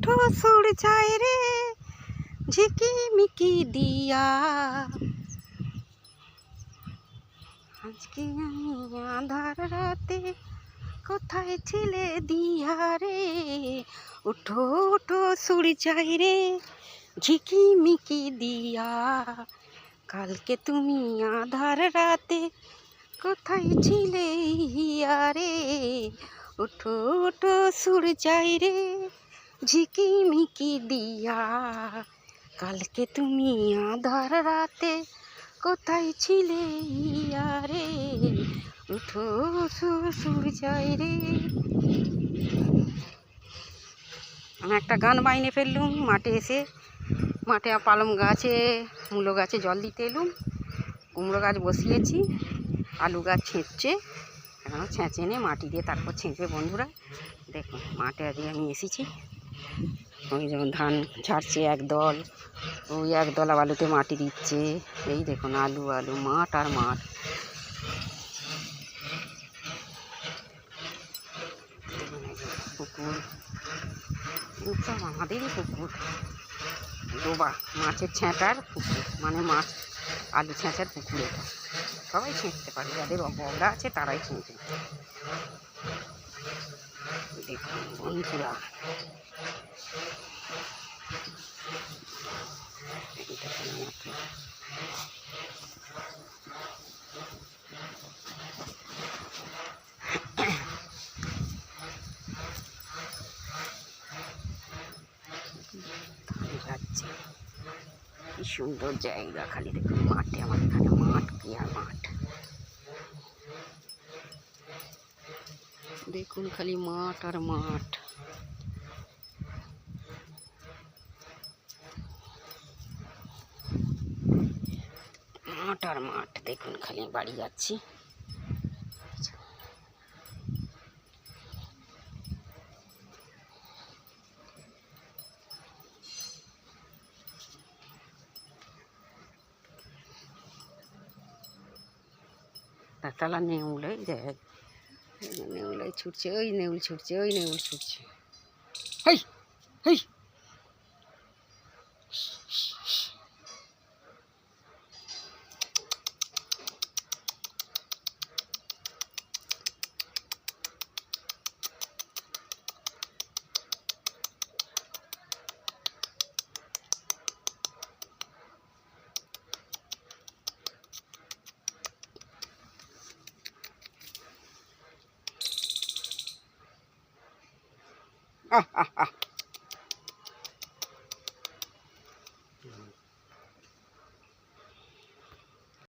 উঠো সুর যায় রে ঝিকিমিকি দিয়া। আজকে আমি আঁধার রাতে কোথায় ছিলে দিয়া রে। উঠো উঠো সুর যায় রে ঝিকিমিকি দিয়া। কালকে তুমি আঁধার রাতে কোথায় ছিলে হিয়া রে। উঠো উঠো সুর যায় রে ঝিকিমিকি দিয়া। কালকে তুমি আঁধার রাতে কোথায় ছিলে হিয়া রে। উঠো সুর সুর যায় রে। আমি একটা গান বাইনে ফেললুম মাঠে এসে। মাঠে পালং গাছে মূলো গাছে জল দিতে এলুম। কুমড়ো গাছ বসিয়েছি, আলু গাছ ছেঁচছে, এখনও ছেঁচে নিয়ে মাটি দিয়ে তারপর ছেঁচবে বন্ধুরা। দেখুন মাঠে আজকে আমি এসেছি। ওই যেমন ধান ঝাড়ছে একদল, ওই একদল আলুতে মাটি দিচ্ছে। এই দেখুন আলু আলু মাঠ আর মাঠ। পুকুর সব আমাদেরই পুকুর, ডোবা মাছের ছেঁটার পুকুর, মানে মাছ আলু ছেঁচার পুকুর। এটা সবাই ছেঁচতে পারে, যাদের বগরা আছে তারাই ছেঁচে। দেখুন বন্ধুরা যাচ্ছে, কি সুন্দর জায়গা। খালি দেখুন মাঠে, আমার এখানে মাঠ, কি আর মাঠ। দেখুন খালি মাঠ আর মাঠ। মাঠ আর মাঠ দেখুন খালি। বাড়ি যাচ্ছি। তালা নেউল, ওই দেখ নেউল ছুটছে, ওই নেউল ছুটছে, ওই নেউল ছুটছে। হেই হেই আহ আহ আহ।